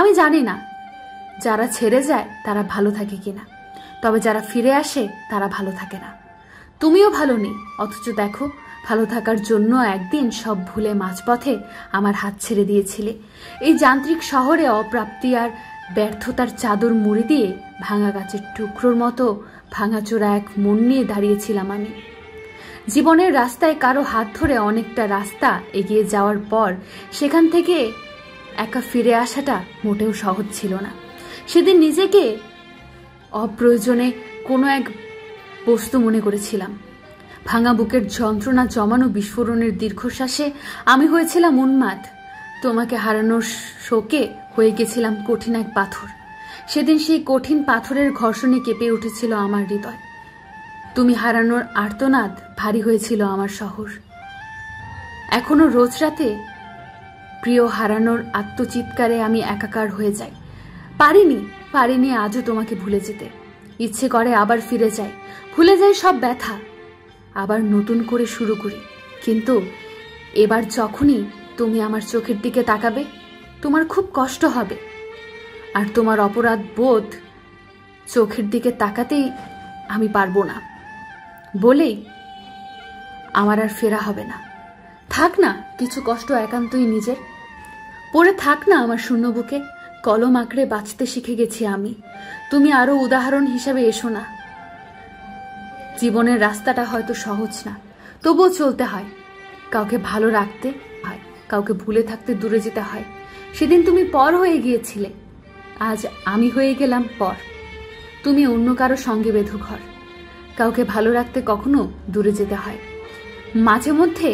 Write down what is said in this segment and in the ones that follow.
আমি জানি না যারা ছেড়ে যায় তারা ভালো থাকে কিনা, তবে যারা ফিরে আসে তারা ভালো থাকে না। তুমিও ভালো নেই, অথচ দেখো ভালো থাকার জন্য একদিন সব ভুলে মাঝপথে আমার হাত ছেড়ে দিয়েছিলে। এই যান্ত্রিক শহরে অপ্রাপ্তি আর ব্যর্থতার চাদর মুড়ি দিয়ে ভাঙা গাছের টুকরোর মতো ভাঙাচোরা এক মন নিয়ে দাঁড়িয়েছিলাম আমি। জীবনের রাস্তায় কারো হাত ধরে অনেকটা রাস্তা এগিয়ে যাওয়ার পর সেখান থেকে একা ফিরে আসাটা মোটেও সহজ ছিল না। সেদিন নিজেকে অপ্রয়োজনে কোনো এক বস্তু মনে করেছিলাম। ভাঙা বুকের যন্ত্রণা জমানো বিস্ফোরণের দীর্ঘশ্বাসে আমি হয়েছিলাম উন্মাদ। তোমাকে হারানোর শোকে হয়ে গেছিলাম কঠিন এক পাথর। সেদিন সেই কঠিন পাথরের ঘর্ষণে কেঁপে উঠেছিল আমার হৃদয়। তুমি হারানোর আর্তনাদ ভারী হয়েছিল আমার শহর। এখনো রোজ রাতে প্রিয় হারানোর আত্মচিৎকারে আমি একাকার হয়ে যাই। পারিনি আজও তোমাকে ভুলে যেতে। ইচ্ছে করে আবার ফিরে যাই, ভুলে যাই সব ব্যথা, আবার নতুন করে শুরু করি। কিন্তু এবার যখনই তুমি আমার চোখের দিকে তাকাবে তোমার খুব কষ্ট হবে, আর তোমার অপরাধ বোধ চোখের দিকে তাকাতেই আমি পারবো না বলেই আমার আর ফেরা হবে না। থাক না কিছু কষ্ট একান্তই নিজের, পড়ে থাক না আমার শূন্য বুকে। কলম আঁকড়ে বাঁচতে শিখে গেছি আমি, তুমি আরো উদাহরণ হিসাবে এসো না। জীবনের রাস্তাটা হয়তো সহজ না, তবুও চলতে হয়। কাউকে ভালো রাখতে হয়, কাউকে ভুলে থাকতে দূরে যেতে হয়। সেদিন তুমি পর হয়ে গিয়েছিলে, আজ আমি হয়ে গেলাম পর। তুমি অন্য কারো সঙ্গে বেঁধো ঘর। কাউকে ভালো রাখতে কখনো দূরে যেতে হয়, মাঝে মধ্যে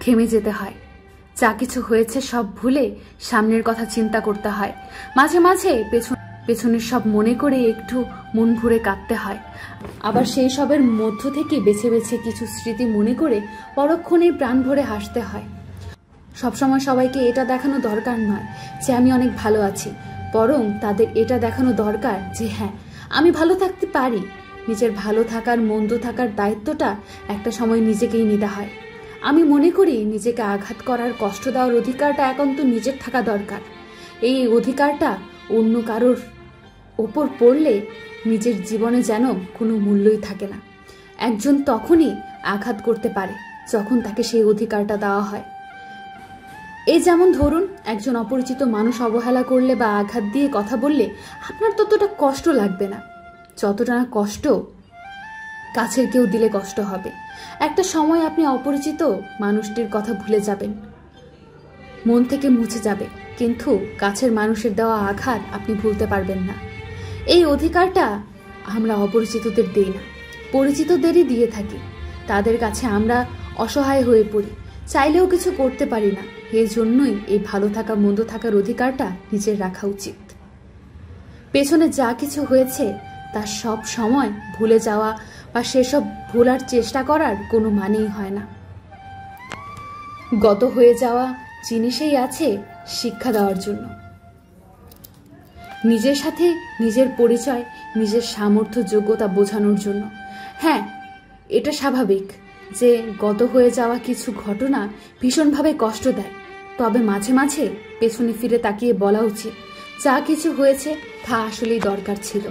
থেমে যেতে হয়। যা কিছু হয়েছে সব ভুলে সামনের কথা চিন্তা করতে হয়। মাঝে মাঝে পেছনের সব মনে করে একটু মন ভরে কাঁদতে হয়। আবার সেই সবের মধ্য থেকে বেছে বেছে কিছু স্মৃতি মনে করে পরক্ষণেই প্রাণ ভরে হাসতে হয়। সবসময় সবাইকে এটা দেখানো দরকার নয় যে আমি অনেক ভালো আছি, বরং তাদের এটা দেখানো দরকার যে হ্যাঁ আমি ভালো থাকতে পারি। নিজের ভালো থাকার মন্দ থাকার দায়িত্বটা একটা সময় নিজেকেই নিতে হয়। আমি মনে করি নিজেকে আঘাত করার কষ্ট দেওয়ার অধিকারটা একান্ত নিজের থাকা দরকার। এই অধিকারটা অন্য কারোর ওপর পড়লে নিজের জীবনে যেন কোনো মূল্যই থাকে না। একজন তখনই আঘাত করতে পারে যখন তাকে সেই অধিকারটা দেওয়া হয়। এই যেমন ধরুন, একজন অপরিচিত মানুষ অবহেলা করলে বা আঘাত দিয়ে কথা বললে আপনার ততটা কষ্ট লাগবে না যতটা না কষ্ট কাছের কেউ দিলে কষ্ট হবে। একটা সময় আপনি অপরিচিত মানুষটির কথা ভুলে যাবেন, মন থেকে মুছে যাবে, কিন্তু কাছের মানুষের দেওয়া আঘাত আপনি ভুলতে পারবেন না। এই অধিকারটা আমরা অপরিচিতদের দেই না, পরিচিতদেরই দিয়ে থাকি। তাদের কাছে আমরা অসহায় হয়ে পড়ি, চাইলেও কিছু করতে পারি না। এই জন্যই এই ভালো থাকা মন্দ থাকার অধিকারটা নিজের রাখা উচিত। পেছনে যা কিছু হয়েছে তা সব সময় ভুলে যাওয়া বা সেসব ভোলার চেষ্টা করার কোনো মানেই হয় না। গত হয়ে যাওয়া জিনিসেই আছে শিক্ষা দেওয়ার জন্য। নিজের সাথে নিজের পরিচয়, নিজের সামর্থ্য যোগ্যতা বোঝানোর জন্য। হ্যাঁ, এটা স্বাভাবিক যে গত হয়ে যাওয়া কিছু ঘটনা ভীষণভাবে কষ্ট দেয়, তবে মাঝে মাঝে পেছনে ফিরে তাকিয়ে বলা উচিত যা কিছু হয়েছে তা আসলেই দরকার ছিল।